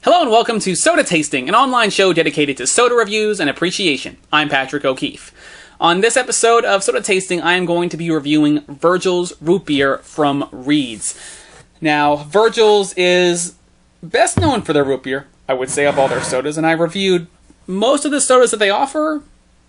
Hello and welcome to Soda Tasting, an online show dedicated to soda reviews and appreciation. I'm Patrick O'Keefe. On this episode of Soda Tasting, I am going to be reviewing Virgil's root beer from Reed's. Now, Virgil's is best known for their root beer, I would say, of all their sodas, and I reviewed most of the sodas that they offer,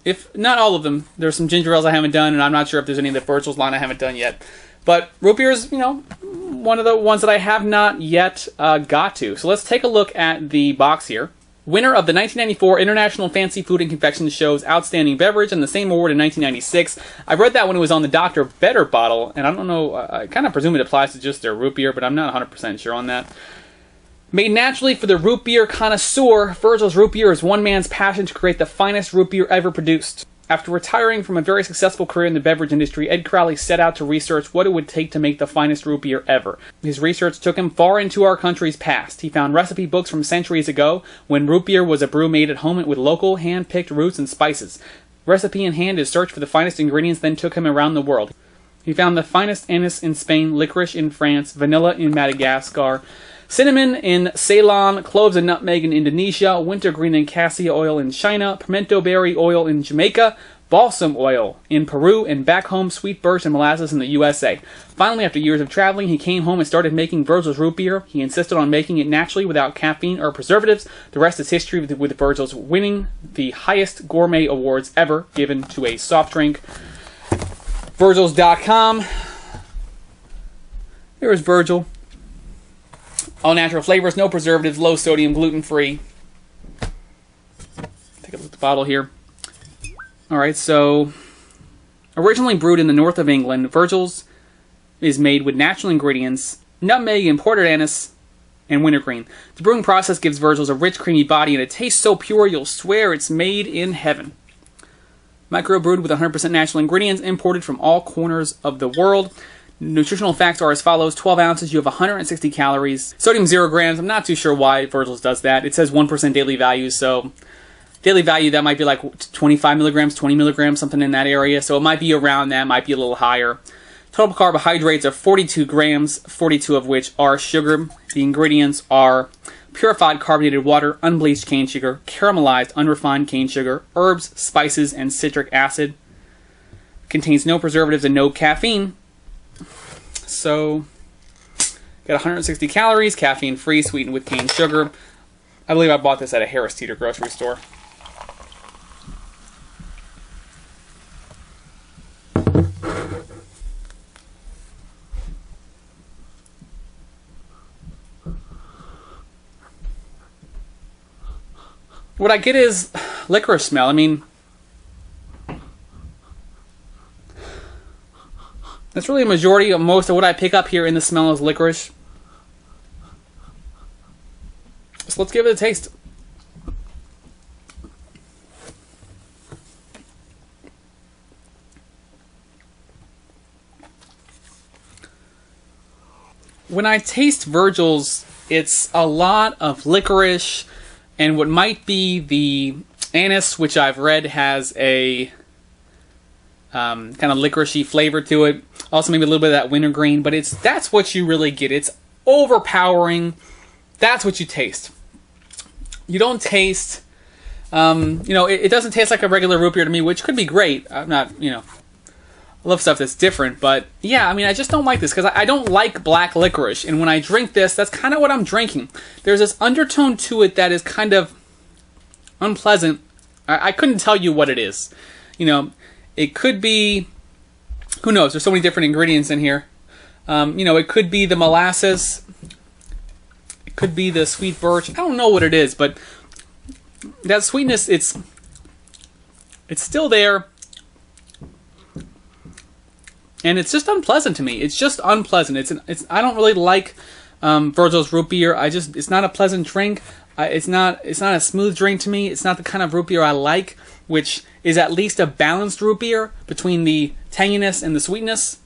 if not all of them. There's some ginger ales I haven't done, and I'm not sure if there's any of the Virgil's line I haven't done yet. But root beer is, one of the ones that I have not yet got to. So let's take a look at the box here. Winner of the 1994 International Fancy Food and Confection Show's Outstanding Beverage and the same award in 1996. I read that when it was on the Dr. Better bottle, and I don't know, I kind of presume it applies to just their root beer, but I'm not 100% sure on that. Made naturally for the root beer connoisseur, Virgil's root beer is one man's passion to create the finest root beer ever produced. After retiring from a very successful career in the beverage industry, Ed Crowley set out to research what it would take to make the finest root beer ever. His research took him far into our country's past. He found recipe books from centuries ago, when root beer was a brew made at home with local, hand-picked roots and spices. Recipe in hand, his search for the finest ingredients then took him around the world. He found the finest anise in Spain, licorice in France, vanilla in Madagascar, cinnamon in Ceylon, cloves and nutmeg in Indonesia, wintergreen and cassia oil in China, pimento berry oil in Jamaica, balsam oil in Peru, and back home sweet birch and molasses in the USA. Finally, after years of traveling, he came home and started making Virgil's root beer. He insisted on making it naturally without caffeine or preservatives. The rest is history, with Virgil's winning the highest gourmet awards ever given to a soft drink. Virgils.com. Here's Virgil. All natural flavors, no preservatives, low sodium, gluten-free. Take a look at the bottle here. Alright, so originally brewed in the north of England, Virgil's is made with natural ingredients, nutmeg, imported anise, and wintergreen. The brewing process gives Virgil's a rich, creamy body, and it tastes so pure you'll swear it's made in heaven. Microbrewed with 100% natural ingredients, imported from all corners of the world. Nutritional facts are as follows: 12 ounces, you have 160 calories, sodium 0 grams. I'm not too sure why Virgil's does that. It says 1% daily value, so daily value, that might be like 25 milligrams, 20 milligrams, something in that area. So it might be around that, might be a little higher. Total carbohydrates are 42 grams, 42 of which are sugar. The ingredients are purified carbonated water, unbleached cane sugar, caramelized unrefined cane sugar, herbs, spices, and citric acid. Contains no preservatives and no caffeine. So, got 160 calories, caffeine-free, sweetened with cane sugar. I believe I bought this at a Harris Teeter grocery store. What I get is licorice smell. I mean, that's really a majority of most of what I pick up here in the smell is licorice. So let's give it a taste. When I taste Virgil's, it's a lot of licorice and what might be the anise, which I've read has a kind of licoricey flavor to it. Also maybe a little bit of that wintergreen, but that's what you really get. It's overpowering. That's what you taste. You don't taste, it doesn't taste like a regular root beer to me, which could be great. I'm not, I love stuff that's different, but yeah, I mean, I just don't like this because I don't like black licorice, and when I drink this, that's kind of what I'm drinking. There's this undertone to it that is kind of unpleasant. I couldn't tell you what it is. It could be, who knows, there's so many different ingredients in here. It could be the molasses. It could be the sweet birch. I don't know what it is, but that sweetness, it's still there. And it's just unpleasant to me. It's just unpleasant. I don't really like Virgil's root beer. It's not a pleasant drink. It's not a smooth drink to me. It's not the kind of root beer I like, which is at least a balanced root beer between the tanginess and the sweetness.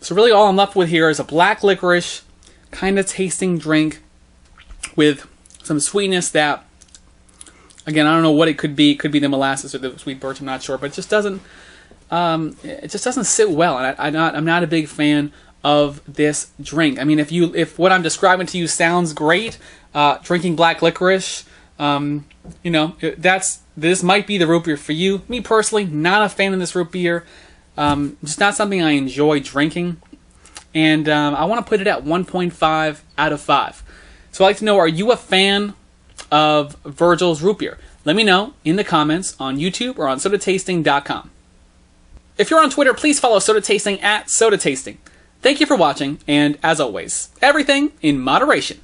So really all I'm left with here is a black licorice kind of tasting drink with some sweetness that, again, I don't know what it could be. It could be the molasses or the sweet birch, I'm not sure, but it just doesn't sit well. And I'm not a big fan of this drink. I mean, if what I'm describing to you sounds great, drinking black licorice, you know, this might be the root beer for you. Me personally, not a fan of this root beer. Just not something I enjoy drinking. And I want to put it at 1.5 out of 5. So I'd like to know, are you a fan of Virgil's root beer? Let me know in the comments on YouTube or on sodatasting.com. If you're on Twitter, please follow Soda Tasting at Soda Tasting. Thank you for watching, and as always, everything in moderation.